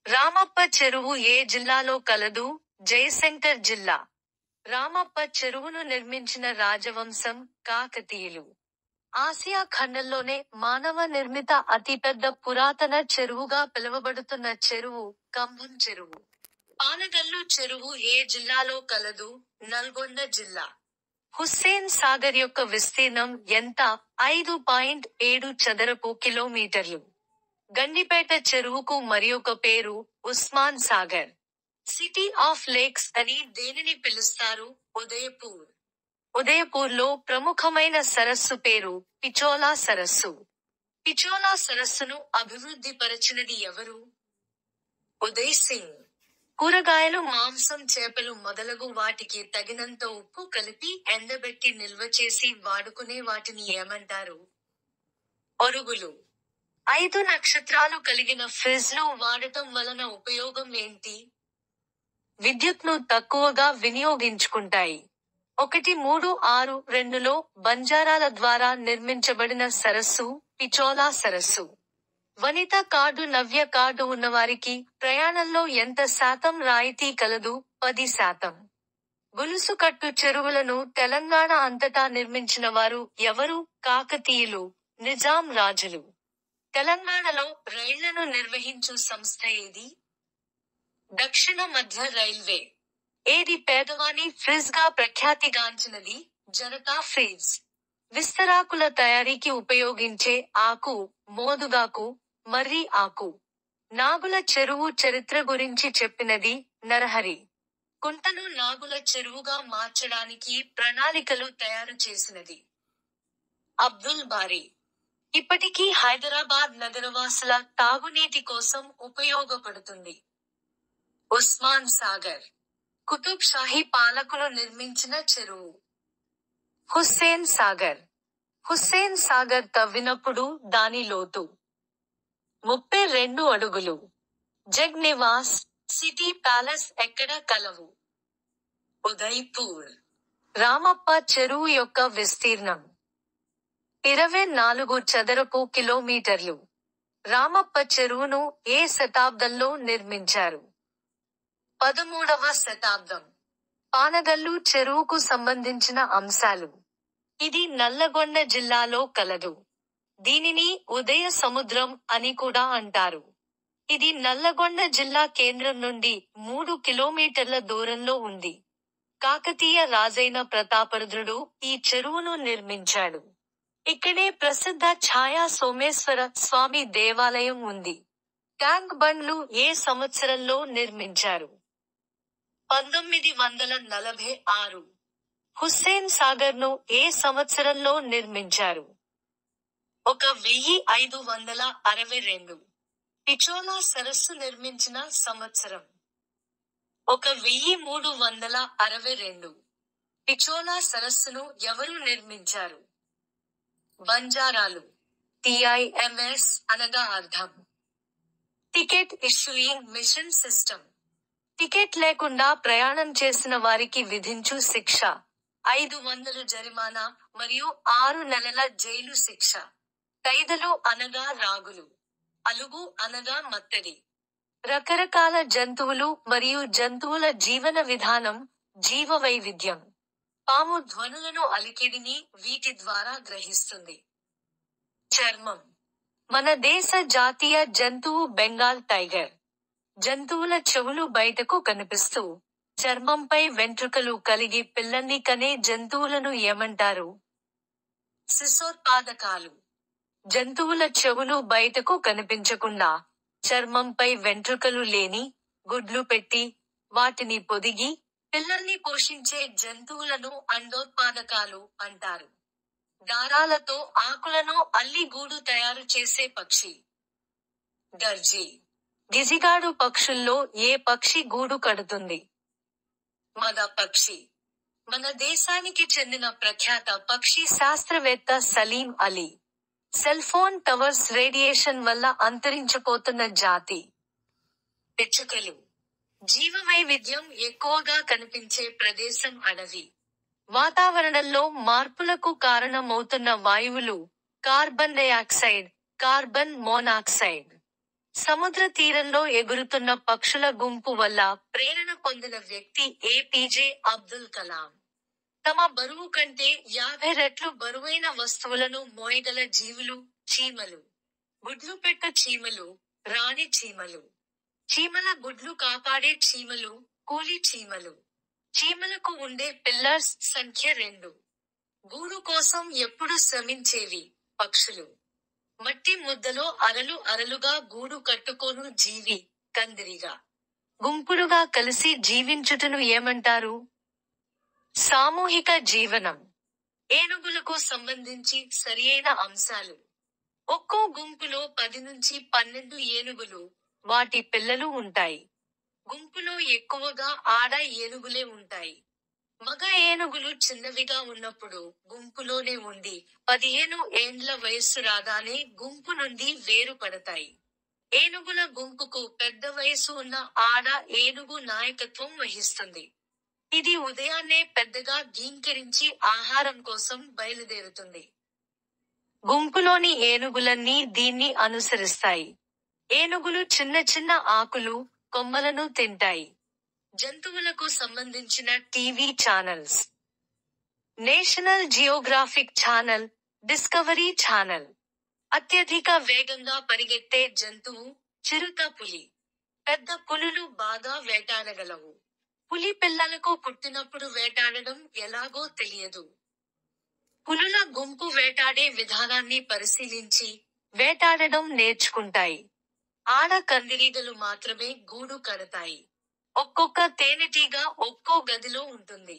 రామప్ప చెరువు ఏ జిల్లాలో కలదు? జయశంకర్ జిల్లా. రామప్ప చెరువును నిర్మించిన రాజవంశం కాకతీయులు. ఆసియా ఖండంలోనే మానవ నిర్మిత అతిపెద్ద పురాతన చెరువుగా పిలువబడుతున్న చెరువు కంభం చెరువు. పానగల్లు చెరువు ఏ జిల్లాలో కలదు? నల్గొండ జిల్లా. హుస్సేన్ సాగర్ యొక్క విస్తీర్ణం ఎంత? 5.7 చదరపు కిలోమీటర్లు. గండిపేట చెరువుకు మరియొక పేరు Osman Sagar. City of lakes అని దేనిని పిలుస్తారు? ఉదయపూర్. ఉదయపూర్లో ప్రముఖమైన సరస్సు పేరు పిచోలా సరస్సు. పిచోలా సరస్సును అభివృద్ధి పరిచినది ఎవరు? ఉదయ్ సింగ్. కూరగాయలు, మాంసం, చేపలు మొదలగు వాటికి తగినంత ఉప్పు కలిపి ఎండబెట్టి నిల్వ చేసి వాడుకునే వాటిని ఏమంటారు? ఒరుగులు. 5 నక్షత్రాలు కలిగిన ఫ్రిజ్లు వాడటం వలన ఉపయోగం ఏంటి? విద్యుత్ను తక్కువగా వినియోగించుకుంటాయి. 1362లో బంజారాల ద్వారా నిర్మించబడిన సరస్సు పిచోలా సరస్సు. వనిత కార్డు, నవ్య కార్డు ఉన్నవారికి ప్రయాణంలో ఎంత శాతం రాయితీ కలదు? 10%. గులుసుకట్టు చెరువులను తెలంగాణ అంతటా నిర్మించిన వారు ఎవరు? కాకతీయులు, నిజాం రాజులు. తెలంగాణలో రైళ్లను నిర్వహించు సంస్థ ఏది? దక్షిణ మధ్య రైల్వే. ఏది పేదవాని ఫ్రిజ్ గా ప్రఖ్యాతిగాంచినది? జనతా ఫ్రిజ్. విస్తరాకుల తయారీకి ఉపయోగించే ఆకు మోదుగాకు, మర్రి ఆకు. నాగుల చెరువు చరిత్ర గురించి చెప్పినది నరహరి. కుంటను నాగుల చెరువుగా మార్చడానికి ప్రణాళికలు తయారు చేసినది అబ్దుల్ బారీ. ఇప్పటికీ హైదరాబాద్ నగరవాసుల తాగునీటి కోసం ఉపయోగపడుతుంది. ఉస్మాన్ సాగర్. కుతుబ్ షాహీ పాలకులు నిర్మించిన చెరువు. హుస్సేన్ సాగర్. హుస్సేన్ సాగర్ తవ్వినప్పుడు దాని లోతు 32 అడుగులు. జగ్ నివాస్, సిటీ ప్యాలెస్ ఎక్కడ కలవు? ఉదయ్పూర్. రామప్ప చెరువు యొక్క విస్తీర్ణం 24 చదరపు కిలోమీటర్లు. రామప్ప చెరువును ఏ శతాబ్దంలో నిర్మించారు? 13వ శతాబ్దం. పానగల్లు చెరువుకు సంబంధించిన అంశాలు. ఇది నల్లగొండ జిల్లాలో కలదు. దీనిని ఉదయ సముద్రం అని కూడా అంటారు. ఇది నల్లగొండ జిల్లా కేంద్రం నుండి 3 కిలోమీటర్ల దూరంలో ఉంది. కాకతీయ రాజైన ప్రతాపరుద్రుడు ఈ చెరువును నిర్మించాడు. ఇక్కడే ప్రసిద్ధ ఛాయా సోమేశ్వర స్వామి దేవాలయం ఉంది. ట్యాంక్ బండ్లు ఏ సంవత్సరంలో నిర్మించారు? 1946. హుస్సేన్ సాగర్ను ఏ సంవత్సరంలో నిర్మించారు? 1562. పిచోలా సరస్సు నిర్మించిన సంవత్సరం? 1362. పిచోలా సరస్సును ఎవరు నిర్మించారు? బంజారాలు. TIMS అనగా అర్థం ticket issuing machine system. Ticket లేకుండా ప్రయాణం చేసిన వారికి విధించు శిక్ష 500 జరిమానా మరియు 6 నెలల జైలు శిక్ష. ఖైదలు అనగా రాగులు. అలుగు అనగా మత్తడి. రకరకాల జంతువులు మరియు జంతువుల జీవన విధానం, జీవవైవిధ్యం. పాము ధ్వనులను, అలికిడిని వీటి ద్వారా గ్రహిస్తుంది. చర్మం. మన దేశ జాతీయ జంతువు బెంగాల్ టైగర్. జంతువుల చెవులు బయటకు కనిపిస్తూ చర్మంపై వెంట్రుకలు కలిగి పిల్లల్ని కనే జంతువులను ఏమంటారు? శిశోత్పాదకాలు. జంతువుల చెవులు బయటకు కనిపించకుండా చర్మంపై వెంట్రుకలు లేని గుడ్లు పెట్టి వాటిని పొదిగి పిల్లల్ని పోషించే జంతువులను అండోత్పాదకాలు అంటారు. దారాలతో ఆకులను అల్లి గూడు తయారు చేసే పక్షి. గర్జి. గిజిగాడు పక్షుల్లో ఏ పక్షి గూడు కడుతుంది? మగ పక్షి. మన దేశానికి చెందిన ప్రఖ్యాత పక్షి శాస్త్రవేత్త Salim Ali. Cellphone towers radiation వల్ల అంతరించిపోతున్న జాతి. పిచ్చుకలు. జీవవైవిధ్యం ఎక్కువగా కనిపించే ప్రదేశం అడవి. వాతావరణంలో మార్పులకు కారణమవుతున్న వాయువులు కార్బన్ డయాక్సైడ్, కార్బన్ మోనాక్సైడ్. సముద్ర తీరంలో ఎగురుతున్న పక్షుల గుంపు వల్ల ప్రేరణ పొందిన వ్యక్తి ఏపీజే అబ్దుల్ కలాం. తమ బరువు కంటే 50 రెట్లు బరువైన వస్తువులను మోయగల జీవులు చీమలు. గుడ్లు పెట్ట చీమలు, రాణి చీమలు. చీమల గుడ్లు కాపాడే చీమలు, కూలి చీమలు. చీమలకు ఉండే పిల్లర్స్ సంఖ్య 2. గూడు కోసం ఎప్పుడు శ్రమించేవి పక్షులు. మట్టి ముద్దలో అరలు అరలుగా గూడు కట్టుకోను జీవి కందిరీగ. గుంపులుగా కలిసి జీవించుటను ఏమంటారు? సామూహిక జీవనం. ఏనుగులకు సంబంధించి సరియైన అంశాలు. ఒక్కో గుంపులో 10 నుంచి 12 ఏనుగులు, వాటి పిల్లలు ఉంటాయి. గుంపులో ఎక్కువగా ఆడ ఏనుగులే ఉంటాయి. మగ ఏనుగులు చిన్నవిగా ఉన్నప్పుడు గుంపులోనే ఉండి 15 ఏండ్ల వయస్సు రాగానే గుంపు నుండి వేరుపడతాయి. ఏనుగుల గుంపుకు పెద్ద వయసు ఉన్న ఆడ ఏనుగు నాయకత్వం వహిస్తుంది. ఇది ఉదయాన్నే పెద్దగా గీంకరించి ఆహారం కోసం బయలుదేరుతుంది. గుంపులోని ఏనుగులన్నీ దీన్ని అనుసరిస్తాయి. ఏనుగులు చిన్న చిన్న ఆకులు, కొమ్మలను తింటాయి. జంతువులకు సంబంధించిన TV channels. National Geographic channel, discovery channel. అత్యధిక వేగంగా పరిగెత్తే జంతువు చిరుత పులి. పెద్ద పులులు బాగా వేటాడగలవు. పులి పిల్లలకు పుట్టినప్పుడు వేటాడడం ఎలాగో తెలియదు. పులుల గుంపు వేటాడే విధానాన్ని పరిశీలించి వేటాడడం నేర్చుకుంటాయి. ఆడ కందిరీగలు మాత్రమే గూడు కడతాయి. ఒక్కొక్క తేనెటీగ ఒక్కో గదిలో ఉంటుంది.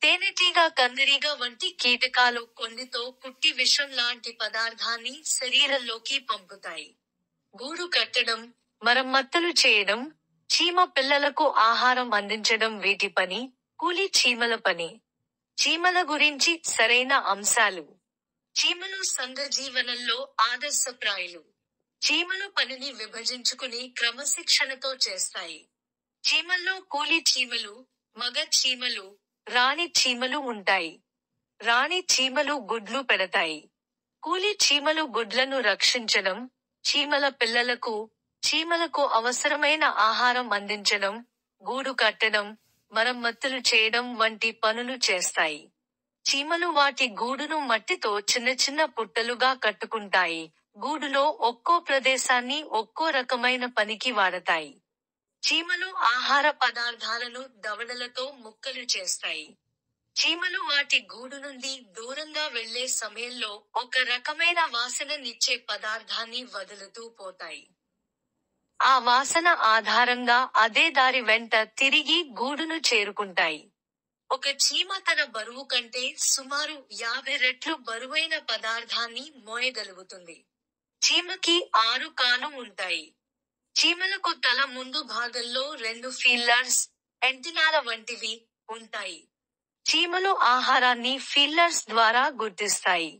తేనెటీగ కందిరీగ వంటి కీటకాలు కొన్నితో కుట్టి విషం లాంటి పదార్థాన్ని శరీరంలోకి పంపుతాయి. గూడు కట్టడం, మరమ్మతులు చేయడం, చీమ పిల్లలకు ఆహారం అందించడం వీటి పని, కూలి చీమల పని. చీమల గురించి సరైన అంశాలు. చీమలు సంఘజీవనంలో ఆదర్శప్రాయులు. చీమలు పనిని విభజించుకుని క్రమశిక్షణతో చేస్తాయి. చీమల్లో కూలి చీమలు, మగ చీమలు, రాణి చీమలు ఉంటాయి. రాణి చీమలు గుడ్లు పెడతాయి. కూలి చీమలు గుడ్లను రక్షించడం, చీమల చీమలకు అవసరమైన ఆహారం అందించడం, గూడు కట్టడం, మరమ్మతులు చేయడం వంటి పనులు చేస్తాయి. చీమలు వాటి గూడును మట్టితో చిన్న చిన్న పుట్టలుగా కట్టుకుంటాయి. గూడులో ఒక్కో ప్రదేశాన్ని ఒక్కో రకమైన పనికి వాడతాయి. చీమలు ఆహార పదార్థాలను దవడలతో ముక్కలు చేస్తాయి. చీమలు వాటి గూడు నుండి దూరంగా వెళ్లే సమయంలో ఒక రకమైన వాసననిచ్చే పదార్థాన్ని వదులుతూ పోతాయి. ఆ వాసన ఆధారంగా అదే దారి వెంట తిరిగి గూడును చేరుకుంటాయి. ఒక చీమ తన బరువు కంటే సుమారు 50 రెట్లు బరువైన పదార్థాన్ని మోయగలుగుతుంది. చీమకి 6 కాళ్ళు ఉంటాయి. చీమలకు తల ముందు భాగంలో 2 ఫీలర్స్, యాంటెనాల వంటివి ఉంటాయి. చీమలు ఆహారాన్ని ఫీలర్స్ ద్వారా గుర్తిస్తాయి.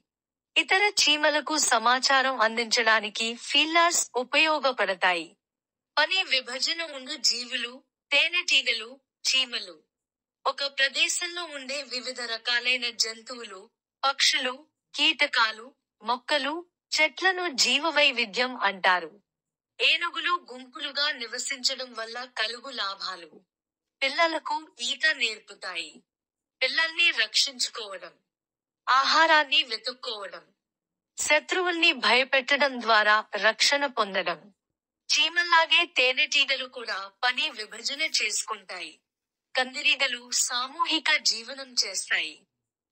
ఇతర చీమలకు సమాచారం అందించడానికి ఫీలర్స్ ఉపయోగపడతాయి. పని విభజన ఉన్న జీవులు, తేనెటీగలు, చీమలు. ఒక ప్రదేశంలో ఉండే వివిధ రకాలైన జంతువులు, పక్షులు, కీటకాలు, మొక్కలు, చెట్లను జీవవైవిధ్యం అంటారు. ఏనుగులు గుంపులుగా నివసించడం వల్ల కలుగు లాభాలు. పిల్లలకు ఈత నేర్పుతాయి. పిల్లల్ని రక్షించుకోవడం. ఆహారాన్ని వెతుక్కోవడం. శత్రువుల్ని భయపెట్టడం ద్వారా రక్షణ పొందడం. చీమల్లాగే తేనెటీగలు కూడా పని విభజన చేసుకుంటాయి. కందిరీగలు సామూహిక జీవనం చేస్తాయి.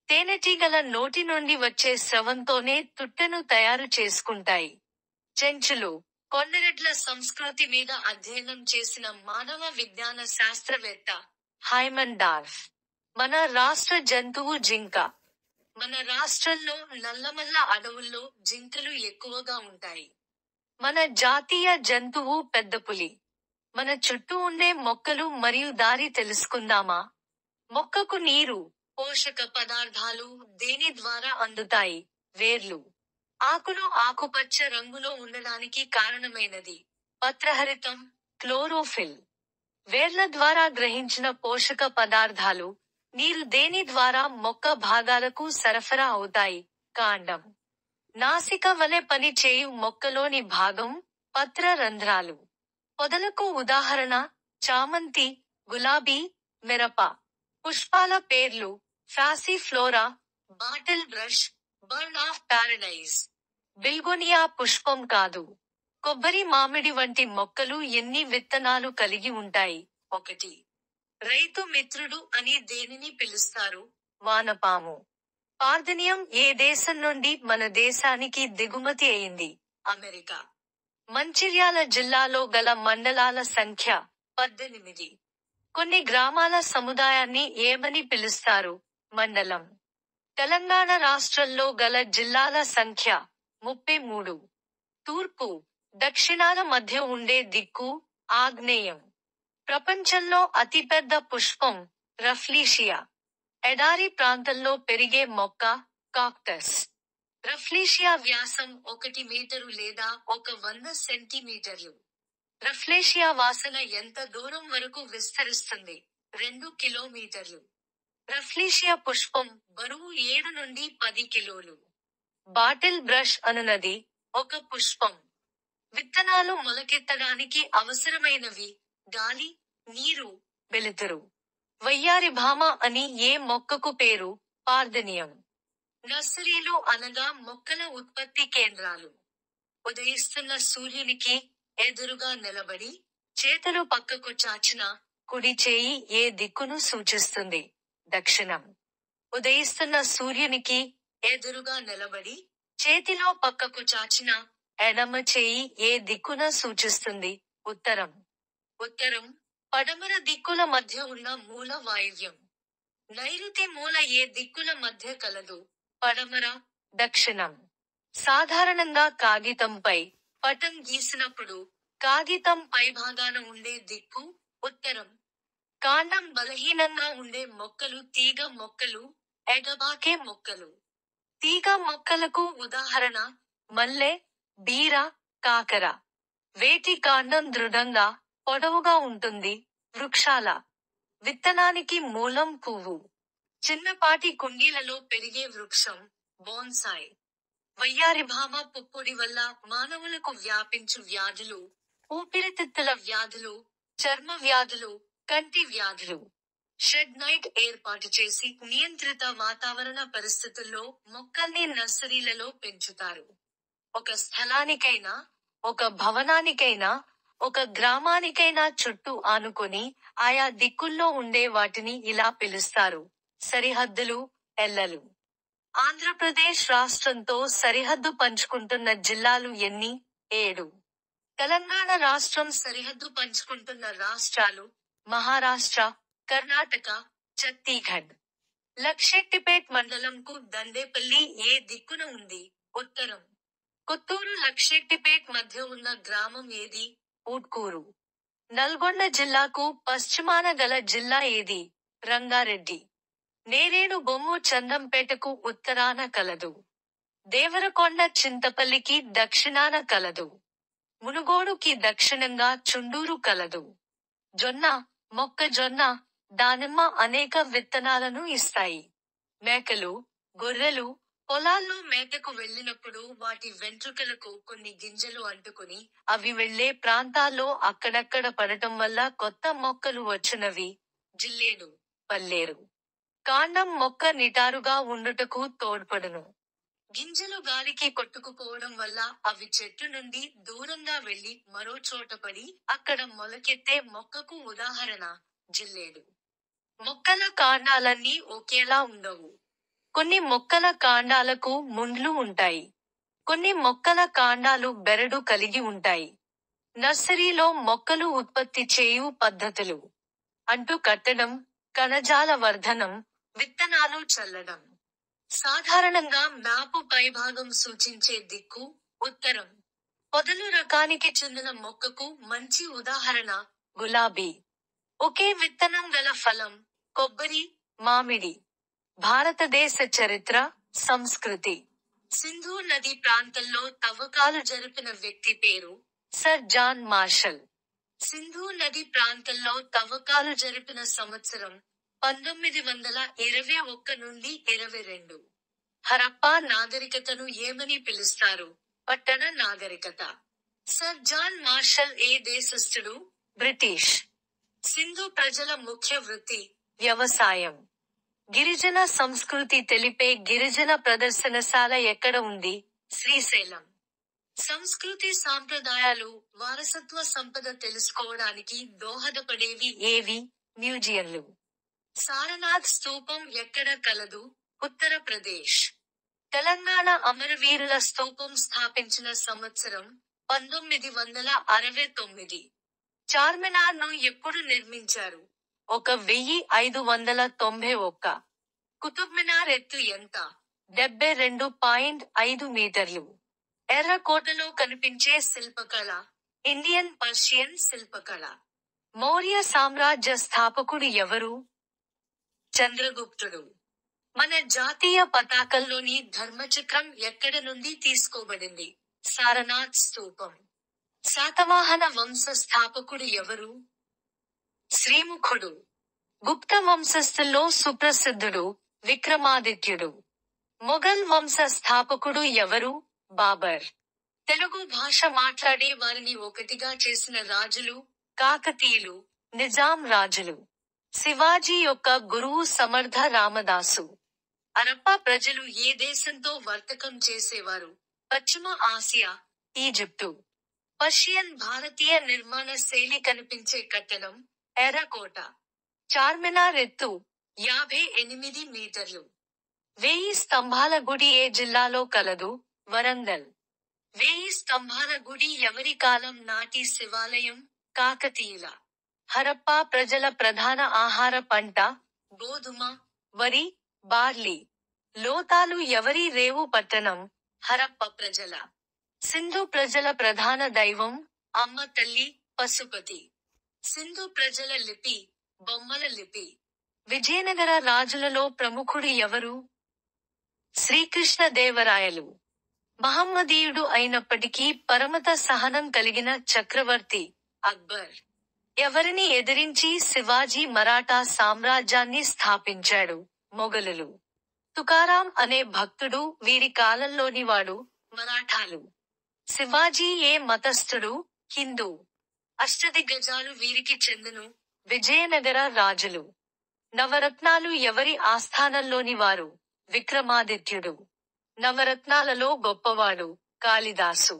తేనెటీగల నోటి నుండి వచ్చే స్రవంతోనే తుట్టెను తయారు చేసుకుంటాయి. చెంచులు. కొండరెడ్ల సంస్కృతి మీద అధ్యయనం చేసిన మానవ విజ్ఞాన శాస్త్రవేత్త హైమన్ డార్ఫ్. మన రాష్ట్ర జంతువు జింక. మన రాష్ట్రంలో నల్లమల్ల అడవుల్లో జింకలు ఎక్కువగా ఉంటాయి. మన జాతీయ జంతువు పెద్దపులి. మన చుట్టూ ఉండే మొక్కలు మరియు దారి తెలుసుకుందామా? మొక్కకు నీరు, పోషక పదార్థాలు దేని ద్వారా అందుతాయి? వేర్లు. ఆకులు ఆకుపచ్చ రంగులో ఉండడానికి కారణమైనది పత్రహరితం, క్లోరోఫిల్. వేర్ల ద్వారా గ్రహించిన పోషక పదార్థాలు, నీరు దేని ద్వారా మొక్క భాగాలకు సరఫరా అవుతాయి? కాండం. నాసిక వలె పని చేయు మొక్కలోని భాగం పత్ర రంధ్రాలు. పొదలకు ఉదాహరణ చామంతి, గులాబీ, మిరప. పుష్పాల పేర్లు ఫ్రాసిఫ్లోరా, bottle brush, bird of paradise. బిల్గోనియా పుష్పం కాదు. కొబ్బరి మామిడి వంటి మొక్కలు ఎన్ని విత్తనాలు కలిగి ఉంటాయి? 1. రైతు మిత్రుడు అని దేనిని పిలుస్తారు? వానపాము. పార్థెనియం ఏ దేశం నుండి మన దేశానికి దిగుమతి అయింది? అమెరికా. మంచిర్యాల జిల్లాలో గల మండలాల సంఖ్య 18. కొన్ని గ్రామాల సముదాయాన్ని ఏమని పిలుస్తారు? మండలం. తెలంగాణ రాష్ట్రంలో గల జిల్లాల సంఖ్య 33. తూర్పు, దక్షిణాల మధ్య ఉండే దిక్కు ఆగ్నేయం. ప్రపంచంలో అతిపెద్ద పుష్పం రఫ్లీషియా. ఎడారి ప్రాంతంలో పెరిగే మొక్క కాక్టస్. రఫ్లీషియా వ్యాసం 1 మీటరు లేదా 100 సెంటీమీటర్లు. రఫ్లేషియా వాసన ఎంత దూరం వరకు విస్తరిస్తుంది? 2 కిలోమీటర్లు. రఫ్లీషియా పుష్పం బరువు 7 నుండి 10 కిలోలు. బాటిల్ బ్రష్ అనునది ఒక పుష్పం. విత్తనాలు మొలకెత్తడానికి అవసరమైనవి గాలి, నీరు, వెలుతురు. వయ్యారి భామ అని ఏ మొక్కకు పేరు? పార్థెనియం. నర్సరీలు అనగా మొక్కల ఉత్పత్తి కేంద్రాలు. ఉదయిస్తున్న సూర్యునికి ఎదురుగా నిలబడి, చేతులు పక్కకు చాచిన కుడి చేయి ఏ దిక్కును సూచిస్తుంది? దక్షిణం. ఉదయిస్తున్న సూర్యునికి ఎదురుగా నిలబడి, చేతిలో పక్కకు చాచిన ఎడమ చేయి ఏ దిక్కున సూచిస్తుంది? ఉత్తరం. ఉత్తరం, పడమర దిక్కుల మధ్య ఉన్న మూల వాయువ్యం. నైరుతి మూల ఏ దిక్కుల మధ్య కలదు? పడమర, దక్షిణం. సాధారణంగా కాగితంపై పటం గీసినప్పుడు కాగితం పైభాగాన ఉండే దిక్కు ఉత్తరం. కాండం బలహీనంగా ఉండే మొక్కలు తీగ మొక్కలు, ఎగబాకే మొక్కలు. తీగ మొక్కలకు ఉదాహరణ మల్లె, బీర, కాకర. వేటి కాండం దృఢంగా, పొడవుగా ఉంటుంది? వృక్షాల. విత్తనానికి మూలం పువ్వు. చిన్నపాటి కుండీలలో పెరిగే వృక్షం బోన్సాయ్. వయ్యారి భామ పుప్పొడి వల్ల మానవులకు వ్యాపించు వ్యాధులు ఊపిరితిత్తుల వ్యాధులు, చర్మ వ్యాధులు, కంటి వ్యాధులు. షెడ్ నైట్ ఏర్పాటు చేసి నియంత్రిత వాతావరణ పరిస్థితుల్లో మొక్కల్ని నర్సరీలలో పెంచుతారు. ఒక స్థలానికైనా, ఒక భవనానికైనా, ఒక గ్రామానికైనా చుట్టూ ఆనుకొని ఆయా దిక్కుల్లో ఉండే వాటిని ఇలా పిలుస్తారు: సరిహద్దులు, ఎల్లలు. ఆంధ్రప్రదేశ్ రాష్ట్రంతో సరిహద్దు పంచుకుంటున్న జిల్లాలు ఎన్ని? 7. తెలంగాణ రాష్ట్రం సరిహద్దు పంచుకుంటున్న రాష్ట్రాలు మహారాష్ట్ర, కర్ణాటక, ఛత్తీగఢ్. లక్షెట్టిపేట్ మండలంకు దండేపల్లి ఏ దిక్కున ఉంది? ఉత్తరం. కొత్తూరు లక్షెట్టిపేట్ మధ్య ఉన్న గ్రామం ఏది? ఊట్కూరు. నల్గొండ జిల్లాకు పశ్చిమాన గల జిల్లా ఏది? రంగారెడ్డి. నేరేడు బొమ్ము చందంపేటకు ఉత్తరాన కలదు. దేవరకొండ చింతపల్లికి దక్షిణాన కలదు. మునుగోడుకి దక్షిణంగా చుండూరు కలదు. జొన్న, మొక్కజొన్న, దానిమ్మ అనేక విత్తనాలను ఇస్తాయి. మేకలు, గొర్రెలు పొలాల్లో మేతకు వెళ్ళినప్పుడు వాటి వెంట్రుకలకు కొన్ని గింజలు అంటుకుని అవి వెళ్లే ప్రాంతాల్లో అక్కడక్కడ పడటం వల్ల కొత్త మొక్కలు వచ్చినవి. జిల్లేడు, పల్లేరు. కాండం మొక్క నిటారుగా ఉండుటకు తోడ్పడును. గింజలు గాలికి కొట్టుకుపోవడం వల్ల అవి చెట్టు నుండి దూరంగా వెళ్లి మరో చోట పడి అక్కడ మొలకెత్తే మొక్కకు ఉదాహరణ జిల్లేడు. మొక్కల కాండాలన్నీ ఒకేలా ఉండవు. కొన్ని మొక్కల కాండాలకు ముండ్లు ఉంటాయి. కొన్ని మొక్కల కాండాలు బెరడు కలిగి ఉంటాయి. నర్సరీలో మొక్కలు ఉత్పత్తి చేయు పద్ధతులు: అంటు కట్టడం, కణజాల వర్ధనం, విత్తనాలు చల్లడం. సాధారణంగా మ్యాపు పైభాగం సూచించే దిక్కు ఉత్తరం. పొదలు రకానికి చెందిన మొక్కకు మంచి ఉదాహరణ గులాబీ. ఒకే విత్తనం గల ఫలం కొబ్బరి, మామిడి. భారతదేశ చరిత్ర, సంస్కృతి. సింధు నది ప్రాంతంలో తవ్వకాలు జరిపిన వ్యక్తి పేరు సర్ జాన్ మార్షల్. సింధు నది ప్రాంతంలో తవ్వకాలు జరిపిన సంవత్సరం 1921 నుండి 22. హరప్పా నాగరికతను ఏమని పిలుస్తారు? పట్టణ నాగరికత. సర్ జాన్ మార్షల్ ఏ దేశస్థుడు? బ్రిటిష్. సింధు ప్రజల ముఖ్య వృత్తి వ్యవసాయం. గిరిజన సంస్కృతి తెలిపే గిరిజన ప్రదర్శనశాల ఎక్కడ ఉంది? శ్రీశైలం. సంస్కృతి సాంప్రదాయాలు, వారసత్వ సంపద తెలుసుకోవడానికి దోహదపడేవి ఏవి? మ్యూజియంలు. సారనాథ్ స్తూపం ఎక్కడ కలదు? ఉత్తరప్రదేశ్. తెలంగాణ అమరవీరుల స్తూపం స్థాపించిన సంవత్సరం 1969. చార్మినార్ ను ఎప్పుడు నిర్మించారు? 1591. కుతుబ్ మినార్ ఎత్తు ఎంత? 72.5 మీటర్లు. ఎర్రకోటలో కనిపించే శిల్పకళ ఇండియన్ పర్షియన్ శిల్పకళ. మౌర్య సామ్రాజ్య స్థాపకుడు ఎవరు? చంద్రగుప్తుడు. మన జాతీయ పతాకంలోని ధర్మచక్రం ఎక్కడ నుండి తీసుకోబడింది? సారనాథ్ స్తూపం. శాతవాహన వంశ స్థాపకుడు ఎవరు? శ్రీముఖుడు. గుప్త వంశస్థుల్లో సుప్రసిద్ధుడు విక్రమాదిత్యుడు. మొఘల్ వంశ స్థాపకుడు ఎవరు? బాబర్. తెలుగు భాష మాట్లాడే వారిని ఒకటిగా చేసిన రాజులు కాకతీయులు, నిజాం రాజులు. శివాజీ యొక్క గురువు సమర్థ రామదాసు. హరప్పా ప్రజలు ఏ దేశంతో వర్తకం చేసేవారు? పశ్చిమ ఆసియా, ఈజిప్టు. పర్షియన్ భారతీయ నిర్మాణ శైలి కనిపించే కట్టడం ఎర్రకోట. చార్మినార్ ఎత్తు 58 మీటర్లు. 1000 స్తంభాల గుడి ఏ జిల్లాలో కలదు? వరంగల్. 1000 స్తంభాల గుడి ఎవరి కాలం నాటి శివాలయం? కాకతీయుల. హరప్పా ప్రజల ప్రధాన ఆహార పంట గోధుమ, వరి, బార్లీ. లోతాలు ఎవరి రేవు పట్టణం? హరప్ప ప్రజల. సింధు ప్రజల ప్రధాన దైవం అమ్మ తల్లి, పశుపతి. సింధు ప్రజల లిపి బొమ్మల లిపి. విజయనగర రాజులలో ప్రముఖుడు ఎవరు? శ్రీకృష్ణదేవరాయలు. మహమ్మదీయుడు అయినప్పటికీ పరమత సహనం కలిగిన చక్రవర్తి అక్బర్. ఎవరిని ఎదిరించి శివాజీ మరాఠా సామ్రాజ్యాన్ని స్థాపించాడు? మొఘలులు. తుకారాం అనే భక్తుడు వీరి కాలంలోనివాడు. మరాఠాలు. శివాజీ ఏ మతస్థుడు? హిందూ. అష్టదిగ్గజాలు వీరికి చెందును. విజయనగర రాజులు. నవరత్నాలు ఎవరి ఆస్థానంలోని వారు? విక్రమాదిత్యుడు. నవరత్నాలలో గొప్పవాడు కాళిదాసు.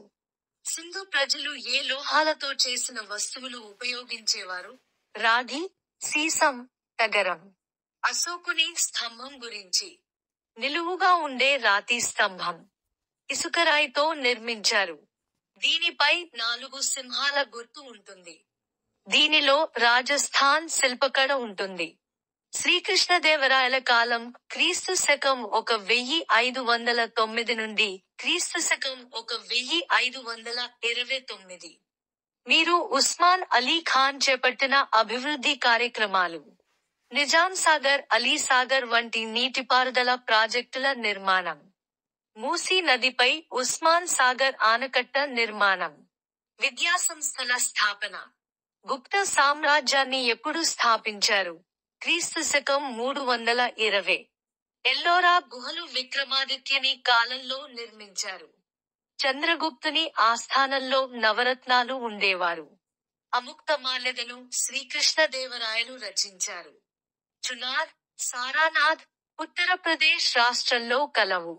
సింధు ప్రజలు ఏ లోహాలతో చేసిన వస్తువులు ఉపయోగించేవారు? రాగి, సీసం, తగరం. అశోకుని స్తంభం గురించి. నిలువుగా ఉండే రాతి స్తంభం. ఇసుకరాయితో నిర్మించారు. దీనిపై 4 సింహాల గుర్తు ఉంటుంది. దీనిలో రాజస్థాన్ శిల్పకళ ఉంటుంది. శ్రీకృష్ణదేవరాయల కాలం క్రీస్తు శకం 1509 నుండి క్రీస్తు శకం 1529. మీరు ఉస్మాన్ అలీ ఖాన్ చేపట్టిన అభివృద్ధి కార్యక్రమాలు. నిజాం సాగర్, అలీ సాగర్ వంటి నీటిపారుదల ప్రాజెక్టుల నిర్మాణం. మూసీ నదిపై ఉస్మాన్ సాగర్ ఆనకట్ట నిర్మాణం. విద్యాసంస్థల స్థాపన. గుప్త సామ్రాజ్యాన్ని ఎప్పుడు స్థాపించారు? క్రీస్తు శకం 320. ఎల్లోరా గుహలు విక్రమాదిత్యని కాలంలో నిర్మించారు. చంద్రగుప్తుని ఆస్థానంలో నవరత్నాలు ఉండేవారు. అముక్తమాల్యదను శ్రీకృష్ణదేవరాయలు రచించారు. చునార్, సారానాథ్ ఉత్తరప్రదేశ్ రాష్ట్రంలో కలవు.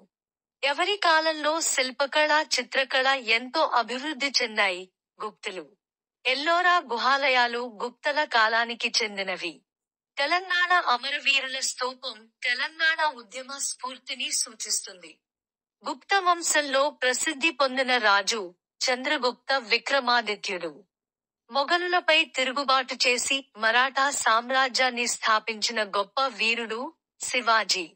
ఎవరి కాలంలో శిల్పకళ, చిత్రకళ ఎంతో అభివృద్ధి చెందాయి? గుప్తులు. ఎల్లోరా గుహాలయాలు గుప్తల కాలానికి చెందినవి. తెలంగాణ అమరవీరుల స్తూపం తెలంగాణ ఉద్యమ స్ఫూర్తిని సూచిస్తుంది. గుప్త వంశంలో ప్రసిద్ధి పొందిన రాజు చంద్రగుప్త విక్రమాదిత్యుడు. మొఘలులపై తిరుగుబాటు చేసి మరాఠా సామ్రాజ్యాన్ని స్థాపించిన గొప్ప వీరుడు శివాజీ.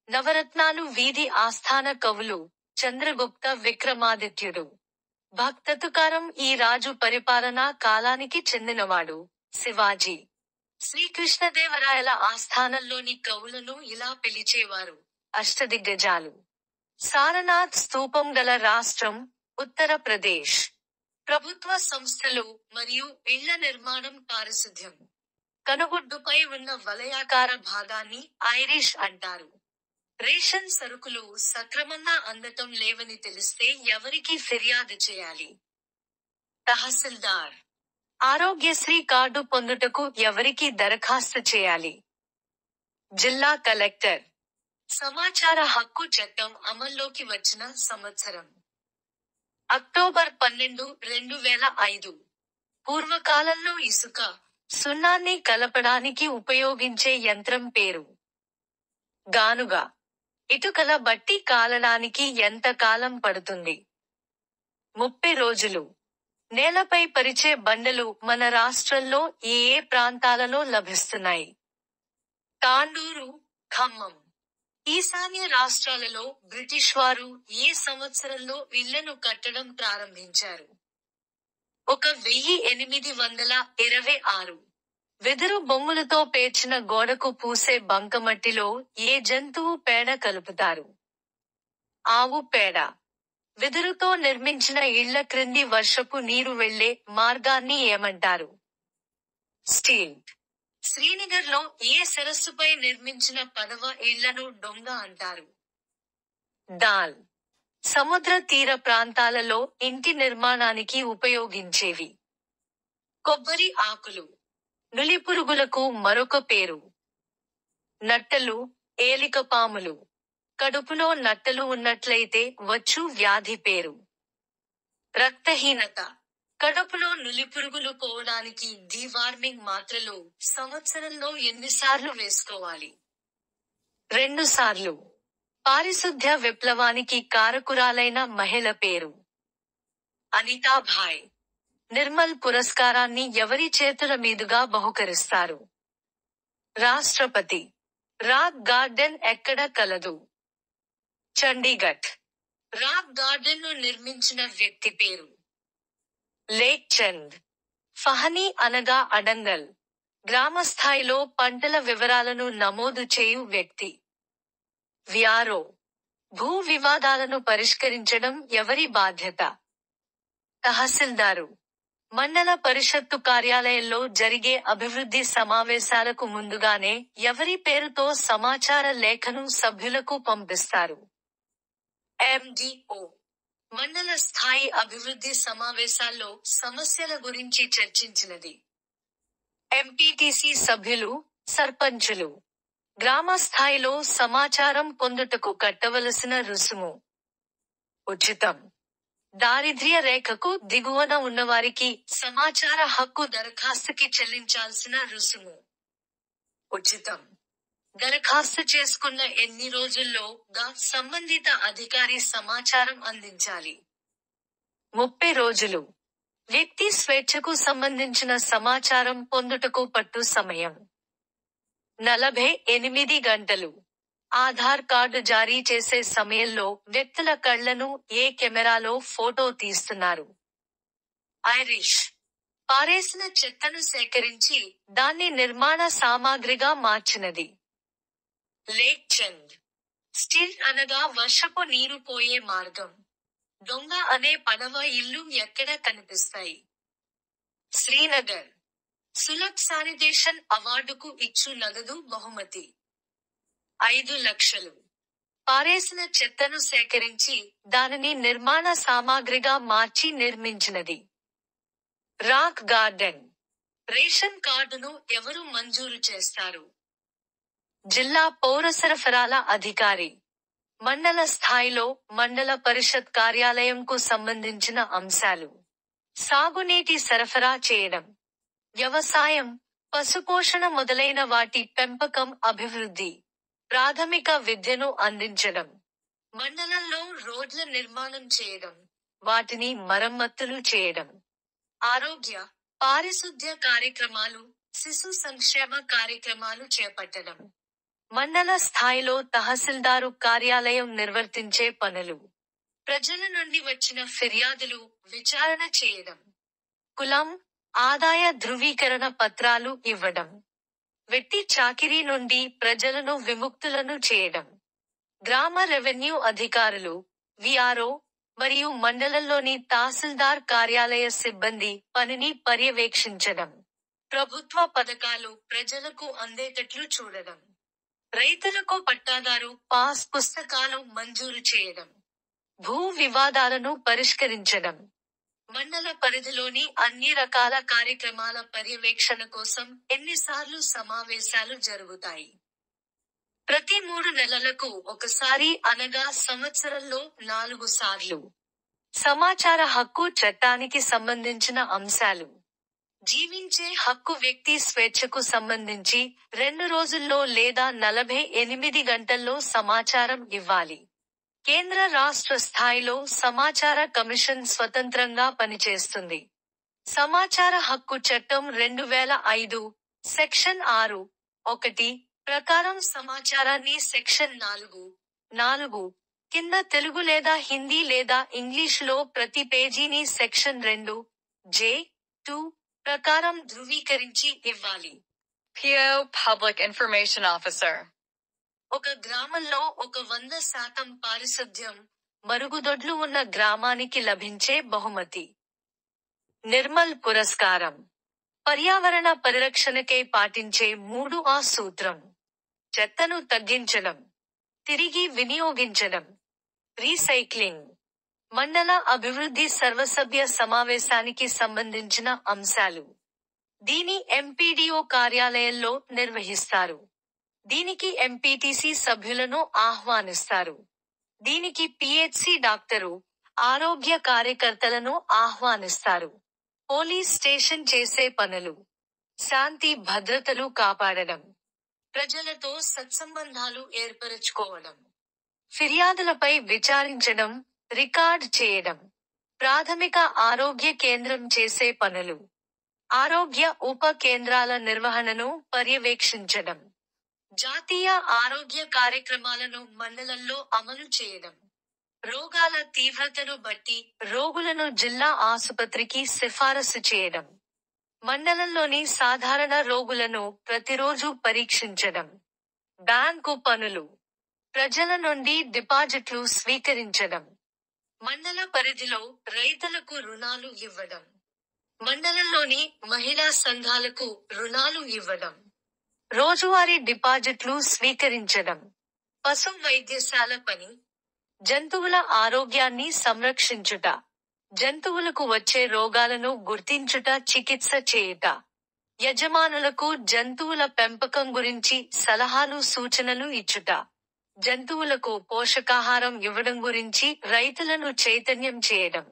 నవరత్నాలు వీధి ఆస్థాన కవులు చంద్రగుప్త విక్రమాదిత్యుడు. భక్త తుకారం ఈ రాజు పరిపాలనా కాలానికి చెందినవాడు శివాజీ. శ్రీకృష్ణదేవరాయల ఆస్థానంలోని కవులను ఇలా పిలిచేవారు అష్టదిగ్గజాలు. సారనాథ్ స్తూపం గల రాష్ట్రం ఉత్తరప్రదేశ్. ప్రభుత్వ సంస్థలు మరియు ఇళ్ల నిర్మాణం పారిశుధ్యం. కనుగుడ్డుపై ఉన్న వలయాకార భాగాన్ని ఐరిష్ అంటారు. రేషన్ సరుకులు సక్రమంగా అందటం లేవని తెలిస్తే ఎవరికి ఫిర్యాదు చేయాలి? తహసీల్దార్ ఆరోగ్యశ్రీ కార్డు పొందుటకు ఎవరికి దరఖాస్తు చేయాలి? జిల్లా కలెక్టర్ సమాచార హక్కు చట్టం అమల్లోకి వచ్చిన సంవత్సరం అక్టోబర్ 12, 2005. పూర్వకాలంలో ఇసుక, సున్నాన్ని కలపడానికి ఉపయోగించే యంత్రం పేరు గానుగ. ఇటుకల బట్టి కాలడానికి ఎంత కాలం పడుతుంది? 30 రోజులు. నేలపై పరిచే బండలు మన రాష్ట్రంలో ఏ ఏ ప్రాంతాలలో లభిస్తున్నాయి? తాండూరు, ఖమ్మం. ఈశాన్య రాష్ట్రాలలో బ్రిటిష్ వారు ఏ సంవత్సరంలో ఇళ్లను కట్టడం ప్రారంభించారు? 1826. వెదురు బొంగులతో పేర్చిన గోడకు పూసే బంకమట్టిలో ఏ జంతువు పేడ కలుపుతారు? ఆవు పేడ. వెదురుతో నిర్మించిన ఇళ్ల క్రింది వర్షపు నీరు వెళ్లే మార్గాన్ని ఏమంటారు? స్టీల్. శ్రీనగర్లో ఏ సరస్సుపై నిర్మించిన పడవ ఇళ్లను డొంగ అంటారు? దాల్. సముద్ర తీర ప్రాంతాలలో ఇంటి నిర్మాణానికి ఉపయోగించేవి. కొబ్బరి ఆకులు. నులిపురుగులకు మరొక పేరు. నట్టలు, ఏలికపాములు. కడుపులో నట్టలు ఉన్నట్లయితే వచ్చు వ్యాధి పేరు. రక్తహీనత. కడుపులో నులిపురుగులు పోవడానికి డీవార్మింగ్ మాత్రలు సంవత్సరంలో ఎన్నిసార్లు వేసుకోవాలి? 2 సార్లు. పారిశుద్ధ్య విప్లవానికి కారకురాలైన మహిళ పేరు అనితాభాయ్. నిర్మల్ పురస్కారాన్ని ఎవరి చేతుల మీదుగా బహుకరిస్తారు? రాష్ట్రపతి. రాక్ గార్డెన్ ఎక్కడ కలదు? చండీగఢ్. రాక్ గార్డెన్ ను నిర్మించిన వ్యక్తి పేరు లేక్ చంద్. ఫహనీ అనగా అడంగల్. గ్రామస్థాయిలో పంటల వివరాలను నమోదు చేయు వ్యక్తి వ్యారో. భూ వివాదాలను పరిష్కరించడం ఎవరి బాధ్యత? తహసీల్దారు. మండల పరిషత్తు కార్యాలయంలో జరిగే అభివృద్ధి సమావేశాలకు ముందుగానే ఎవరి పేరుతో సమాచార లేఖను సభ్యులకు పంపిస్తారు? ఎండిఓ. మండల స్థాయి అభివృద్ధి సమావేశాల్లో సమస్యల గురించి చర్చించినది ఎంపీటీసీ సభ్యులు, సర్పంచులు. గ్రామ స్థాయిలో సమాచారం పొందుటకు కట్టవలసిన రుసుము ఉచితం. దారిద్ర్య రేఖకు దిగువన ఉన్నవారికి సమాచార హక్కు దరఖాస్తుకి చెల్లించాల్సిన రుసుము ఉచితం. దరఖాస్తు చేసుకున్న ఎన్ని రోజుల్లో గా సంబంధిత అధికారి సమాచారం అందించాలి? 30 రోజులు. వ్యక్తి స్వేచ్ఛకు సంబంధించిన సమాచారం పొందుటకు పట్టు సమయం 48 గంటలు. ఆధార్ కార్డు జారీ చేసే సమయంలో వ్యక్తుల కళ్లను ఏ కెమెరాలో ఫోటో తీస్తున్నారు? ఐరిష్. పారేసిన చెత్తను సేకరించి దాన్ని నిర్మాణ సామాగ్రిగా మార్చినది లేక్ చంద్. స్టిల్ అనగా వర్షపు నీరు పోయే మార్గం. డొంగ అనే పడవ ఇల్లు ఎక్కడ కనిపిస్తాయి? శ్రీనగర్. సులభ్ శానిటేషన్ అవార్డుకు ఇచ్చు నగదు బహుమతి 5 లక్షలు. పారేసిన చెత్తను సేకరించి దానిని నిర్మాణ సామాగ్రిగా మార్చి నిర్మించినది రాక్ గార్డెన్. రేషన్ కార్డును ఎవరు మంజూరు చేస్తారు? జిల్లా పౌర సరఫరాల అధికారి. మండల స్థాయిలో మండల పరిషత్ కార్యాలయంకు సంబంధించిన అంశాలు: సాగునీటి సరఫరా చేయడం, వ్యవసాయం, పశుపోషణ మొదలైన వాటి పెంపకం, అభివృద్ధి, ప్రాథమిక విద్యను అందించడం, మండలంలో రోడ్ల నిర్మాణం చేయడం, వాటిని మరమ్మతులు చేయడం, ఆరోగ్య, పారిశుద్ధ్య కార్యక్రమాలు, శిశు సంక్షేమ కార్యక్రమాలు చేపట్టడం. మండల స్థాయిలో తహసీల్దారు కార్యాలయం నిర్వర్తించే పనులు: ప్రజల నుండి వచ్చిన ఫిర్యాదులు విచారణ చేయడం, కులం, ఆదాయ ధృవీకరణ పత్రాలు ఇవ్వడం, వెట్టి చాకిరీ నుండి ప్రజలను విముక్తులను చేయడం. గ్రామ రెవెన్యూ అధికారులు, విఆర్ఓ మరియు మండలంలోని తహసీల్దార్ కార్యాలయ సిబ్బంది పనిని పర్యవేక్షించడం. ప్రభుత్వ పథకాలు ప్రజలకు అందేటట్లు చూడడం. రైతులకు పట్టాదారు పాస్ పుస్తకాలు మంజూరు చేయడం. భూ వివాదాలను పరిష్కరించడం. మండల పరిధిలోని అన్ని రకాల కార్యక్రమాల పర్యవేక్షణ కోసం ఎన్నిసార్లు సమావేశాలు జరుగుతాయి? ప్రతి 3 నెలలకు ఒకసారి అనగా సంవత్సరంలో 4 సార్లు. సమాచార హక్కు చట్టానికి సంబంధించిన అంశాలు. జీవించే హక్కు వ్యక్తి స్వేచ్ఛకు సంబంధించి 2 రోజుల్లో లేదా 48 గంటల్లో సమాచారం ఇవ్వాలి. కేంద్ర రాష్ట్ర స్థాయిలో సమాచార కమిషన్ స్వతంత్రంగా పనిచేస్తుంది. సమాచార హక్కు చట్టం 2005, సెక్షన్ 6(1) ప్రకారం సమాచారాన్ని సెక్షన్ 4(4) కింద తెలుగు లేదా హిందీ లేదా ఇంగ్లీషులో ప్రతి పేజీని సెక్షన్ 2(j)(2) ప్రకారం ధృవీకరించి ఇవ్వాలి. PO Public Information Officer. ఒక గ్రామంలో 100% పారిశుద్ధ్యం, మరుగుదొడ్లు ఉన్న గ్రామానికి లభించే బహుమతి. నిర్మల్ పురస్కారం. పర్యావరణ పరిరక్షణకై పాటించే 3 సూత్రం. చెత్తను తగ్గించడం, తిరిగి వినియోగించడం, రీసైక్లింగ్. మండల అభివృద్ధి సర్వసభ్య సమావేశానికి సంబంధించిన అంశాలు. దీని ఎంపీడీఓ కార్యాలయంలో నిర్వహిస్తారు. దీనికి ఎంపీటీసీ సభ్యులను ఆహ్వానిస్తారు. దీనికి పిహెచ్సి డాక్టరు, ఆరోగ్య కార్యకర్తలను ఆహ్వానిస్తారు. పోలీస్ స్టేషన్ చేసే పనులు. శాంతి భద్రతలు కాపాడడం. ప్రజలతో సత్సంబంధాలు ఏర్పరచుకోవడం. ఫిర్యాదులపై విచారించడం, రికార్డ్ చేయడం. ప్రాథమిక ఆరోగ్య కేంద్రం చేసే పనులు. ఆరోగ్య ఉప కేంద్రాల నిర్వహణను పర్యవేక్షించడం. జాతీయ ఆరోగ్య కార్యక్రమాలను మండలంలో అమలు చేయడం. రోగాల తీవ్రతను బట్టి రోగులను జిల్లా ఆసుపత్రికి సిఫారసు చేయడం. మండలంలోని సాధారణ రోగులను ప్రతిరోజు పరీక్షించడం. బ్యాంకు పనులు. ప్రజల నుండి డిపాజిట్లు స్వీకరించడం. మండల పరిధిలో రైతులకు రుణాలు ఇవ్వడం. మండలంలోని మహిళా సంఘాలకు రుణాలు ఇవ్వడం. రోజువారీ డిపాజిట్లు స్వీకరించడం. పశు వైద్యశాల పని. జంతువుల ఆరోగ్యాన్ని సంరక్షించుట. జంతువులకు వచ్చే రోగాలను గుర్తించుట, చికిత్స చేయుట. యజమానులకు జంతువుల పెంపకం గురించి సలహాలు సూచనలు ఇచ్చుట. జంతువులకు పోషకాహారం ఇవ్వడం గురించి రైతులను చైతన్యం చేయడం.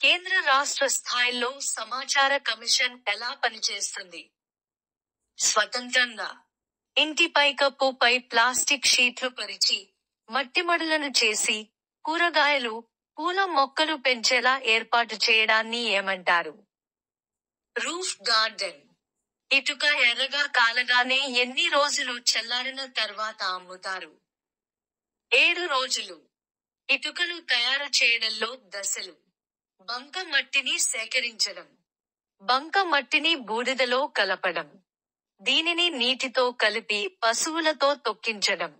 కేంద్ర రాష్ట్ర స్థాయిలో సమాచార కమిషన్ ఎలా పనిచేస్తుంది? స్వతంత్రంగా. ఇంటి పైకప్పుపై ప్లాస్టిక్ షీట్లు పరిచి, మట్టిమడులను చేసి, కూరగాయలు, పూల మొక్కలు పెంచేలా ఏర్పాటు చేయడాన్ని ఏమంటారు? Roof garden. ఇటుక ఎర్రగా కాలగానే ఎన్ని రోజులు చల్లారిన తర్వాత అమ్ముతారు? 7 రోజులు. ఇటుకలు తయారు చేయడంలో దశలు. బంక మట్టిని సేకరించడం. బంక మట్టిని బూడిదలో కలపడం. దీనిని నీటితో కలిపి పశువులతో తొక్కించడం.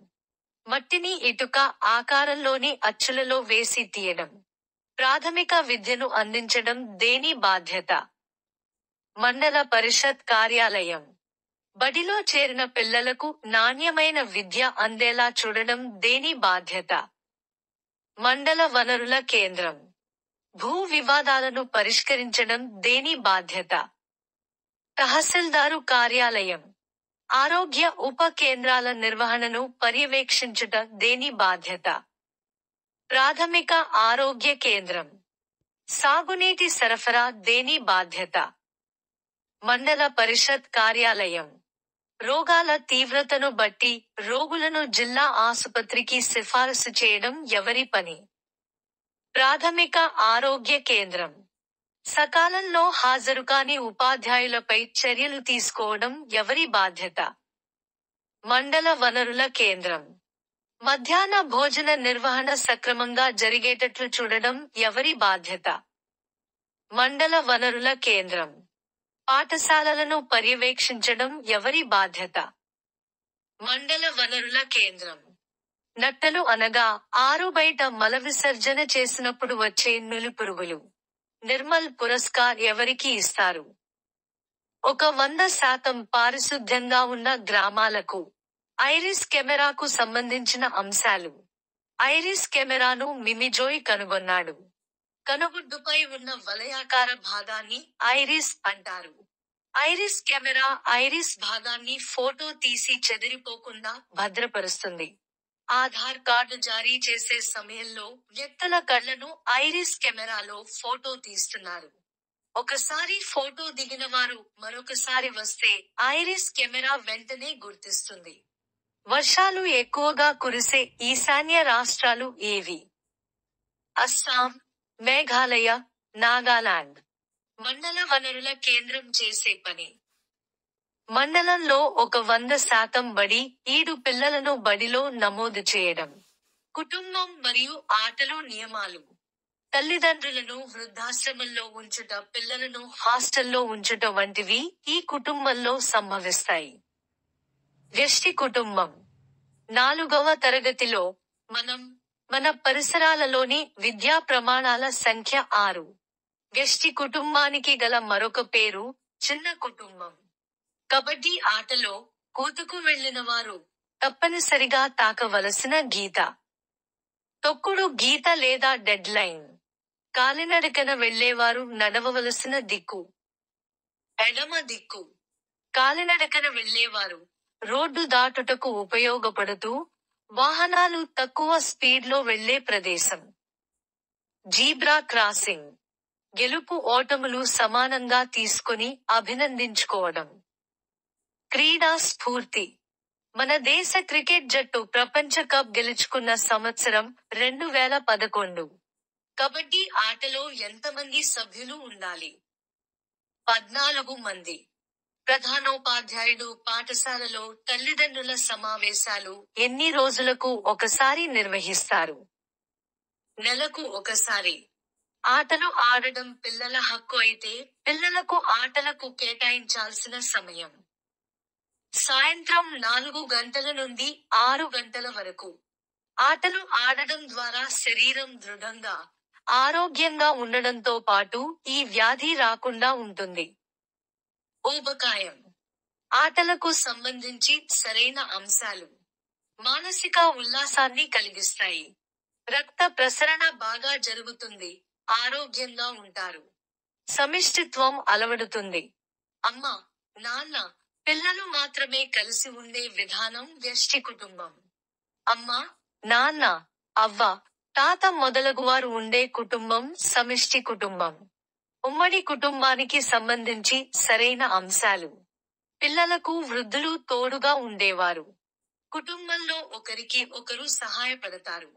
మట్టిని ఇటుక ఆకారంలోని అచ్చులలో వేసి తీయడం. ప్రాథమిక విద్యను అందించడం దేని బాధ్యత? మండల పరిషత్ కార్యాలయం. బడిలో చేరిన పిల్లలకు నాణ్యమైన విద్య అందేలా చూడడం దేని బాధ్యత? మండల వనరుల కేంద్రం. భూ వివాదాలను పరిష్కరించడం దేని బాధ్యత? తహసీల్దారు కార్యాలయం. ఆరోగ్య ఉప కేంద్రాల నిర్వహణను పర్యవేక్షించుట దేని బాధ్యత? ప్రాథమిక ఆరోగ్య కేంద్రం. సాగునీటి సరఫరా దేని బాధ్యత? మండల పరిషత్ కార్యాలయం. రోగాల తీవ్రతను బట్టి రోగులను జిల్లా ఆసుపత్రికి సిఫారసు చేయడం ఎవరి పని? ప్రాథమిక ఆరోగ్య కేంద్రం. సకాలంలో హాజరుకాని ఉపాధ్యాయులపై చర్యలు తీసుకోవడం ఎవరి బాధ్యత? మండల వనరుల కేంద్రం. మధ్యాహ్న భోజన నిర్వహణ సక్రమంగా జరిగేటట్లు చూడడం ఎవరి బాధ్యత? మండల వనరుల కేంద్రం. పాఠశాలలను పర్యవేక్షించడం ఎవరి బాధ్యత? మండల వనరుల కేంద్రం. నట్టలు అనగా ఆరు బయట మల విసర్జన చేసినప్పుడు వచ్చే నులిపురుగులు. నిర్మల్ పురస్కార్ ఎవరికి ఇస్తారు? 100% పారిశుద్ధ్యంగా ఉన్న గ్రామాలకు. ఐరిస్ కెమెరాకు సంబంధించిన అంశాలు. ఐరిస్ కెమెరాను మిమిజోయ్ కనుగొన్నాడు. కనుగుడ్డుపై ఉన్న వలయాకార భాగాన్ని ఐరిస్ అంటారు. ఐరిస్ కెమెరా ఐరిస్ భాగాన్ని ఫోటో తీసి చెదిరిపోకుండా భద్రపరుస్తుంది. ఆధార్ కార్డు జారీ చేసే సమయంలో వ్యక్తుల కళ్లను ఐరిస్ కెమెరాలో ఫోటో తీస్తున్నారు. ఒకసారి ఫోటో దిగిన వారు మరొకసారి వస్తే ఐరిస్ కెమెరా వెంటనే గుర్తిస్తుంది. వర్షాలు ఎక్కువగా కురిసే ఈశాన్య రాష్ట్రాలు ఏవి? అస్సాం, మేఘాలయ, నాగాలాండ్. మండల వనరుల కేంద్రం చేసే పని. మండలంలో 100% బడి, ఈడు పిల్లలను బడిలో నమోదు చేయడం. కుటుంబం మరియు ఆటలు నియమాలు. తల్లిదండ్రులను వృద్ధాశ్రమంలో ఉంచుట, పిల్లలను హాస్టల్లో ఉంచుట వంటివి ఈ కుటుంబంలో సంభవిస్తాయి. వ్యష్టి కుటుంబం. 4వ తరగతిలో మనం మన పరిసరాలలోని విద్యా ప్రమాణాల సంఖ్య 6. వ్యష్టి కుటుంబానికి గల మరొక పేరు చిన్న కుటుంబం. కబడ్డీ ఆటలో కూతుకు వెళ్లిన వారు తప్పనిసరిగా తాకవలసిన గీత. తొక్కుడు గీత లేదా డెడ్ లైన్. కాలినడకన వెళ్లేవారు నడవవలసిన దిక్కు. ఎడమ దిక్కు. కాలినడకన వెళ్లేవారు రోడ్డు దాటుటకు ఉపయోగపడుతూ వాహనాలు తక్కువ స్పీడ్లో వెళ్లే ప్రదేశం. Zebra crossing. గెలుపు ఓటములు సమానంగా తీసుకొని అభినందించుకోవడం. క్రీడా స్ఫూర్తి. మన దేశ క్రికెట్ జట్టు ప్రపంచ కప్ గెలుచుకున్న సంవత్సరం 2011. కబడ్డీ ఆటలో ఎంతమంది సభ్యులు ఉండాలి? 14 మంది. ప్రధానోపాధ్యాయుడు పాఠశాలలో తల్లిదండ్రుల సమావేశాలు ఎన్ని రోజులకు ఒకసారి నిర్వహిస్తారు? నెలకు ఒకసారి. ఆటలు ఆడడం పిల్లల హక్కు అయితే పిల్లలకు ఆటలకు కేటాయించాల్సిన సమయం సాయంత్రం 4 గంటల నుండి 6 గంటల వరకు. ఆటలు ఆడడం ద్వారా శరీరం దృఢంగా, ఆరోగ్యంగా ఉండడంతో పాటు ఈ వ్యాధి రాకుండా ఉంటుంది. ఊబకాయం. ఆటలకు సంబంధించి సరైన అంశాలు మానసిక ఉల్లాసాన్ని కలిగిస్తాయి. రక్త ప్రసరణ బాగా జరుగుతుంది, ఆరోగ్యంగా ఉంటారు. సమిష్టిత్వం అలవడుతుంది. అమ్మ, నాన్న, పిల్లలు మాత్రమే కలిసి ఉండే విధానం వ్యష్టి కుటుంబం. అమ్మ, నాన్న, అవ్వ, తాత మొదలగువారు ఉండే కుటుంబం సమిష్టి కుటుంబం. ఉమ్మడి కుటుంబానికి సంబంధించి సరైన అంశాలు. పిల్లలకు వృద్ధులు తోడుగా ఉండేవారు. కుటుంబంలో ఒకరికి ఒకరు సహాయపడతారు.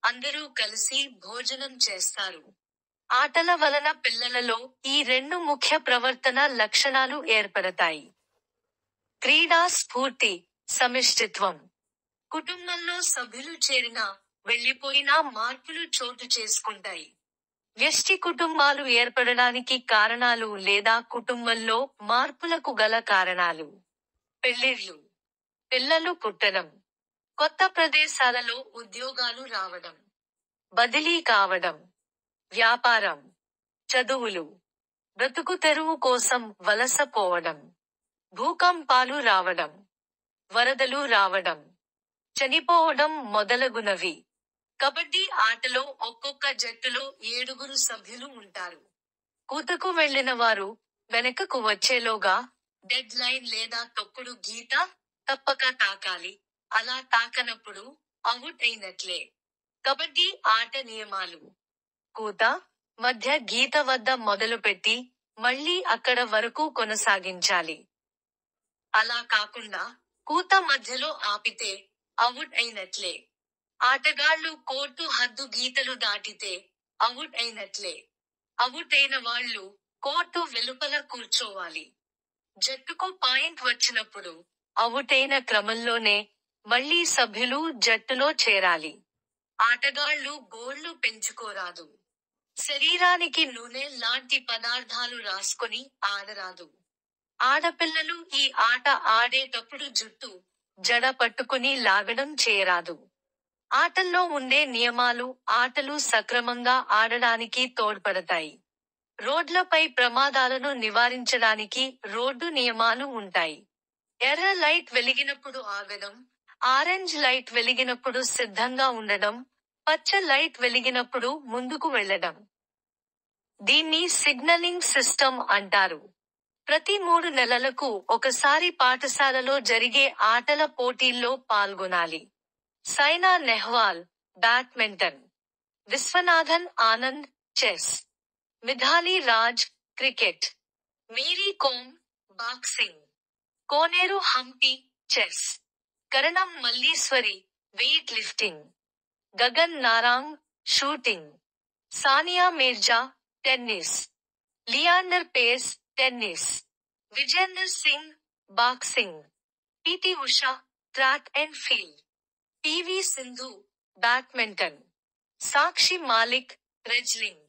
అందరూ కలిసి భోజనం చేస్తారు. ఆటల వలన పిల్లలలో ఈ 2 ముఖ్య ప్రవర్తన లక్షణాలు ఏర్పడతాయి. క్రీడా స్ఫూర్తి, సమిష్టిత్వం. కుటుంబంలో సభ్యులు చేరినా, వెళ్లిపోయినా మార్పులు చోటు చేసుకుంటాయి. వ్యష్టి కుటుంబాలు ఏర్పడడానికి కారణాలు లేదా కుటుంబంలో మార్పులకు గల కారణాలు. పెళ్లిళ్లు. పిల్లలు పుట్టడం. కొత్త ప్రదేశాలలో ఉద్యోగాలు రావడం. బదిలీ కావడం. వ్యాపారం. చదువులు. బ్రతుకు తెరువు కోసం వలస పోవడం. భూకంపాలు రావడం. వరదలు రావడం. చనిపోవడం మొదలగునవి. కబడ్డీ ఆటలో ఒక్కొక్క జట్టులో 7 సభ్యులు ఉంటారు. కూతకు వెళ్లిన వారు వెనకకు వచ్చేలోగా డెడ్ లైన్ లేదా తొక్కుడు గీత తప్పక తాకాలి. అలా తాకనప్పుడు అవుట్ అయినట్లే. కబడ్డీ ఆట నియమాలు. కూత మధ్య గీత వద్ద మొదలుపెట్టి మళ్లీ అక్కడ వరకు కొనసాగించాలి. అలా కాకుండా కూత మధ్యలో ఆపితే అవుట్ అయినట్లే. ఆటగాళ్లు కోర్టు హద్దు గీతలు దాటితే అవుట్ అయినట్లే. అవుట్ అయిన వాళ్లు కోర్టు వెలుపల కూర్చోవాలి. జట్టుకు పాయింట్ వచ్చినప్పుడు అవుట్ అయిన క్రమంలోనే మళ్లీ సభ్యులు జట్టులో చేరాలి. ఆటగాళ్లు గోళ్లు పెంచుకోరాదు. శరీరానికి నూనె లాంటి పదార్థాలు రాసుకొని ఆడరాదు. ఆడపిల్లలు ఈ ఆట ఆడేటప్పుడు జుట్టు, జడ పట్టుకుని లాగడం చేయరాదు. ఆటల్లో ఉండే నియమాలు ఆటలు సక్రమంగా ఆడడానికి తోడ్పడతాయి. రోడ్లపై ప్రమాదాలను నివారించడానికి రోడ్డు నియమాలు ఉంటాయి. ఎర్ర లైట్ వెలిగినప్పుడు ఆగడం, ఆరెంజ్ లైట్ వెలిగినప్పుడు సిద్ధంగా ఉండడం, పచ్చ లైట్ వెలిగినప్పుడు ముందుకు వెళ్లడం. దీన్ని సిగ్నలింగ్ సిస్టమ్ అంటారు. ప్రతి 3 నెలలకు ఒకసారి పాఠశాలలో జరిగే ఆటల పోటీల్లో పాల్గొనాలి. Saina Nehwal, badminton. Viswanathan Anand, chess. Mithali Raj, cricket. Mary Kom, boxing. Koneru Humpy, chess. Karnam Malleswari, weightlifting. Gagan Narang, shooting. Sania Mirza, tennis. Leander Paes, tennis. Vijender Singh, boxing. PT Usha, track and field. PV Sindhu, badminton. Sakshi Malik, wrestling.